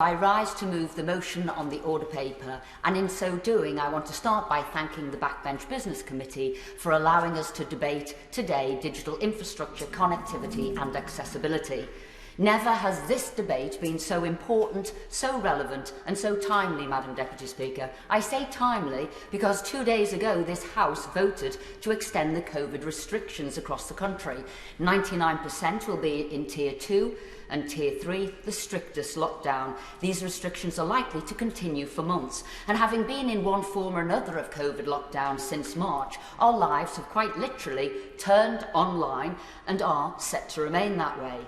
I rise to move the motion on the order paper, and in so doing I want to start by thanking the Backbench Business Committee for allowing us to debate today digital infrastructure, connectivity and accessibility. Never has this debate been so important, so relevant and so timely, Madam Deputy Speaker. I say timely because 2 days ago this House voted to extend the COVID restrictions across the country. 99% will be in Tier 2 and Tier 3, the strictest lockdown. These restrictions are likely to continue for months, and having been in one form or another of COVID lockdown since March, our lives have quite literally turned online and are set to remain that way.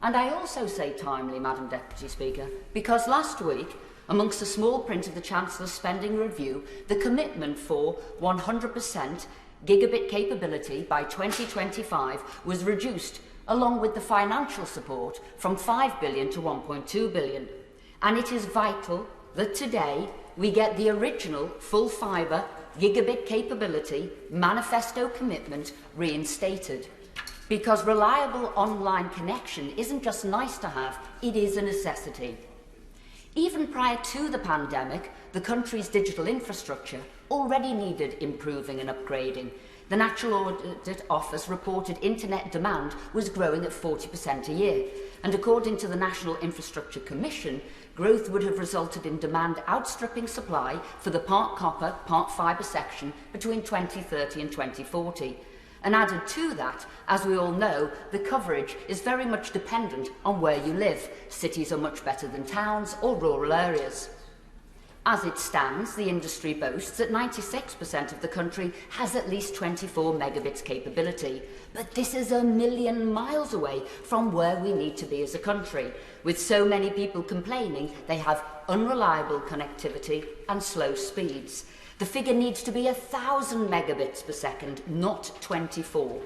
And I also say timely, Madam Deputy Speaker, because last week, amongst the small print of the Chancellor's spending review, the commitment for 100% gigabit capability by 2025 was reduced, along with the financial support, from 5 billion to 1.2 billion. And it is vital that today we get the original full fibre gigabit capability manifesto commitment reinstated. Because reliable online connection isn't just nice to have, it is a necessity. Even prior to the pandemic, the country's digital infrastructure already needed improving and upgrading. The National Audit Office reported internet demand was growing at 40% a year, and according to the National Infrastructure Commission, growth would have resulted in demand outstripping supply for the part copper, part fibre section between 2030 and 2040. And added to that, as we all know, the coverage is very much dependent on where you live. Cities are much better than towns or rural areas. As it stands, the industry boasts that 96% of the country has at least 24 megabits capability. But this is a million miles away from where we need to be as a country, with so many people complaining they have unreliable connectivity and slow speeds. The figure needs to be 1,000 megabits per second, not 24.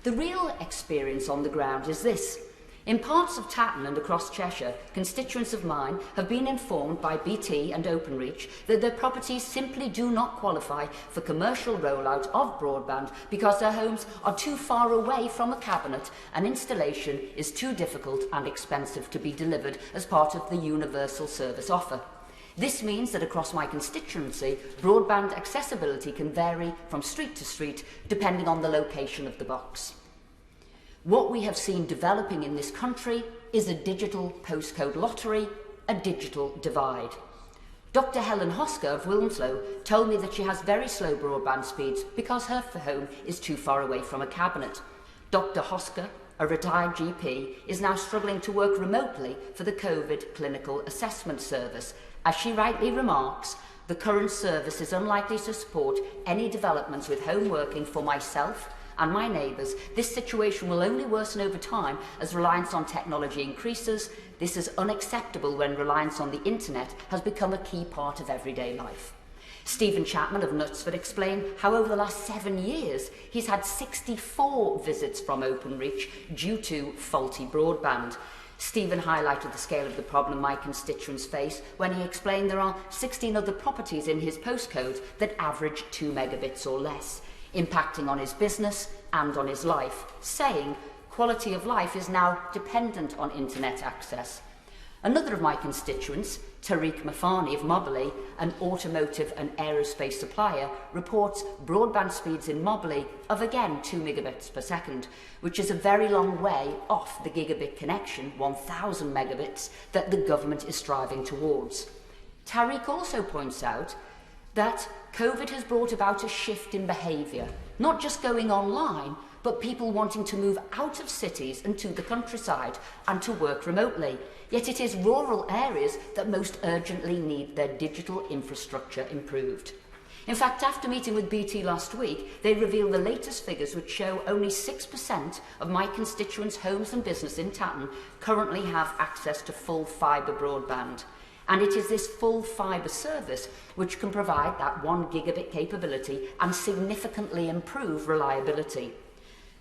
The real experience on the ground is this. In parts of Tatton and across Cheshire, constituents of mine have been informed by BT and Openreach that their properties simply do not qualify for commercial rollout of broadband because their homes are too far away from a cabinet and installation is too difficult and expensive to be delivered as part of the universal service offer. This means that across my constituency, broadband accessibility can vary from street to street depending on the location of the box. What we have seen developing in this country is a digital postcode lottery, a digital divide. Dr. Helen Hosker of Wilmslow told me that she has very slow broadband speeds because her home is too far away from a cabinet. Dr. Hosker, a retired GP, is now struggling to work remotely for the COVID Clinical Assessment Service. As she rightly remarks, the current service is unlikely to support any developments with home working for myself and my neighbours. This situation will only worsen over time as reliance on technology increases. This is unacceptable when reliance on the internet has become a key part of everyday life. Stephen Chapman of Knutsford explained how over the last 7 years he's had 64 visits from Openreach due to faulty broadband. Stephen highlighted the scale of the problem my constituents face when he explained there are 16 other properties in his postcode that average 2 megabits or less, impacting on his business and on his life, saying quality of life is now dependent on internet access. Another of my constituents, Tariq Mafani of Moberley, an automotive and aerospace supplier, reports broadband speeds in Moberley of again 2 megabits per second, which is a very long way off the gigabit connection, 1,000 megabits, that the government is striving towards. Tariq also points out that COVID has brought about a shift in behaviour, not just going online, but people wanting to move out of cities and to the countryside and to work remotely. Yet it is rural areas that most urgently need their digital infrastructure improved. In fact, after meeting with BT last week, they revealed the latest figures which show only 6% of my constituents' homes and business in Tatton currently have access to full fibre broadband. And it is this full fibre service which can provide that 1 gigabit capability and significantly improve reliability.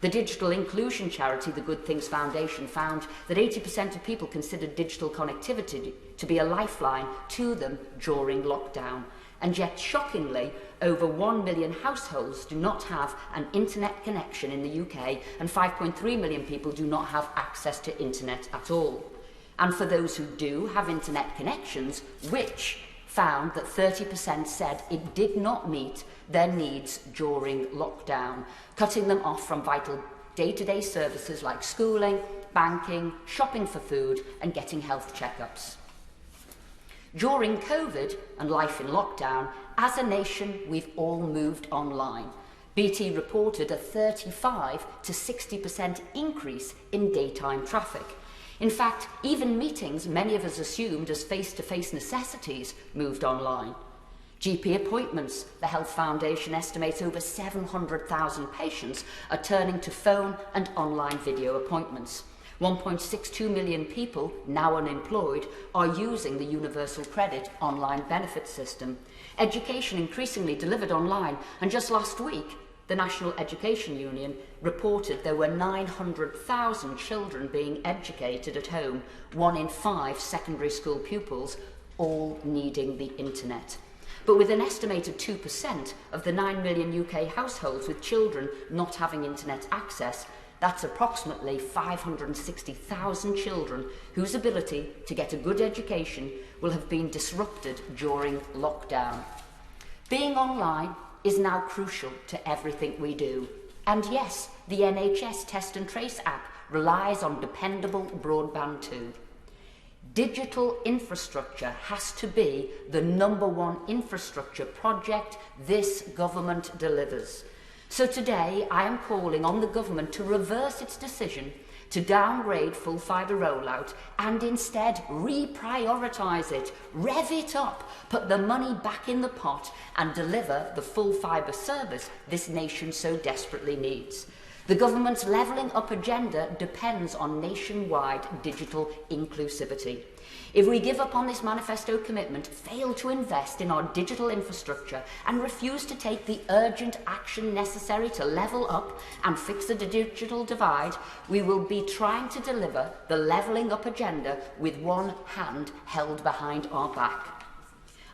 The digital inclusion charity, the Good Things Foundation, found that 80% of people considered digital connectivity to be a lifeline to them during lockdown. And yet, shockingly, over 1 million households do not have an internet connection in the UK, and 5.3 million people do not have access to internet at all. And for those who do have internet connections, which found that 30% said it did not meet their needs during lockdown, cutting them off from vital day-to-day services like schooling, banking, shopping for food, and getting health checkups. During COVID and life in lockdown, as a nation, we've all moved online. BT reported a 35 to 60% increase in daytime traffic. In fact, even meetings many of us assumed as face-to-face necessities moved online. GP appointments, the Health Foundation estimates over 700,000 patients are turning to phone and online video appointments. 1.62 million people, now unemployed, are using the Universal Credit online benefit system. Education increasingly delivered online, and just last week, the National Education Union reported there were 900,000 children being educated at home, 1 in 5 secondary school pupils, all needing the internet. But with an estimated 2% of the 9 million UK households with children not having internet access, that's approximately 560,000 children whose ability to get a good education will have been disrupted during lockdown. Being online is now crucial to everything we do. And yes, the NHS Test and Trace app relies on dependable broadband too. Digital infrastructure has to be the #1 infrastructure project this government delivers. So today I am calling on the government to reverse its decision to downgrade full fibre rollout and instead reprioritise it, rev it up, put the money back in the pot and deliver the full fibre service this nation so desperately needs. The government's levelling up agenda depends on nationwide digital inclusivity. If we give up on this manifesto commitment, fail to invest in our digital infrastructure and refuse to take the urgent action necessary to level up and fix the digital divide, we will be trying to deliver the levelling up agenda with one hand held behind our back.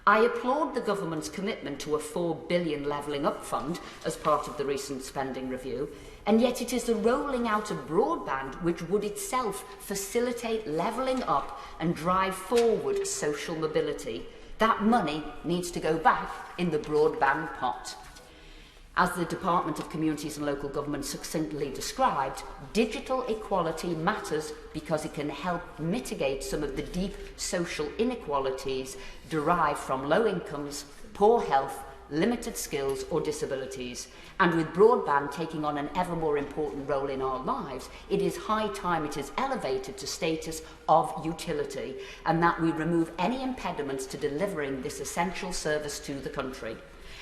I applaud the government's commitment to a £4 billion levelling up fund as part of the recent spending review, and yet it is the rolling out of broadband which would itself facilitate levelling up and drive forward social mobility. That money needs to go back in the broadband pot. As the Department of Communities and Local Government succinctly described, digital equality matters because it can help mitigate some of the deep social inequalities derived from low incomes, poor health, limited skills or disabilities. And with broadband taking on an ever more important role in our lives, it is high time it is elevated to status of utility and that we remove any impediments to delivering this essential service to the country.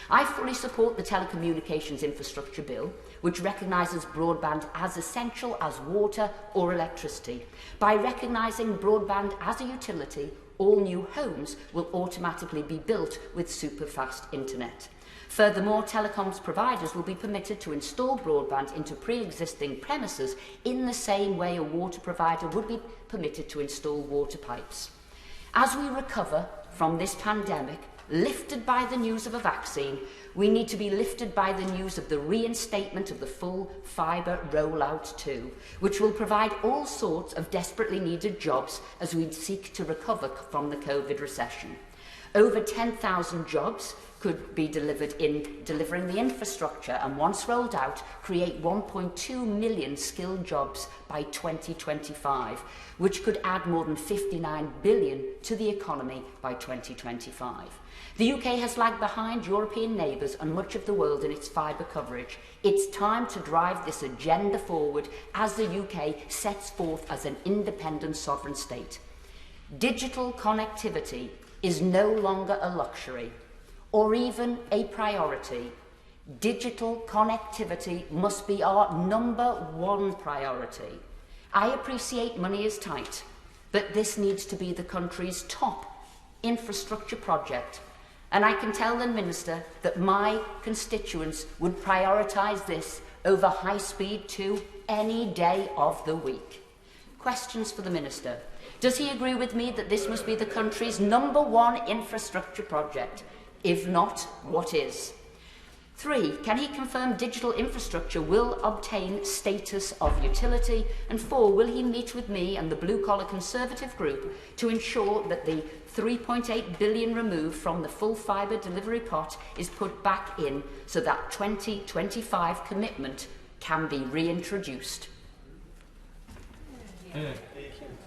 I fully support the Telecommunications Infrastructure Bill, which recognises broadband as essential as water or electricity. By recognising broadband as a utility, all new homes will automatically be built with super-fast internet. Furthermore, telecoms providers will be permitted to install broadband into pre-existing premises in the same way a water provider would be permitted to install water pipes. As we recover from this pandemic, lifted by the news of a vaccine, we need to be lifted by the news of the reinstatement of the full fibre rollout too, which will provide all sorts of desperately needed jobs as we seek to recover from the COVID recession. Over 10,000 jobs could be delivered in delivering the infrastructure and once rolled out, create 1.2 million skilled jobs by 2025, which could add more than 59 billion to the economy by 2025. The UK has lagged behind European neighbours and much of the world in its fibre coverage. It's time to drive this agenda forward as the UK sets forth as an independent sovereign state. Digital connectivity is no longer a luxury or even a priority. Digital connectivity must be our #1 priority. I appreciate money is tight, but this needs to be the country's top infrastructure project. And I can tell the Minister that my constituents would prioritise this over high speed 2 any day of the week. Questions for the Minister. Does he agree with me that this must be the country's #1 infrastructure project? If not, what is? 3, can he confirm digital infrastructure will obtain status of utility? And 4, will he meet with me and the Blue Collar Conservative Group to ensure that the 3.8 billion removed from the full fibre delivery pot is put back in so that 2025 commitment can be reintroduced? Yeah.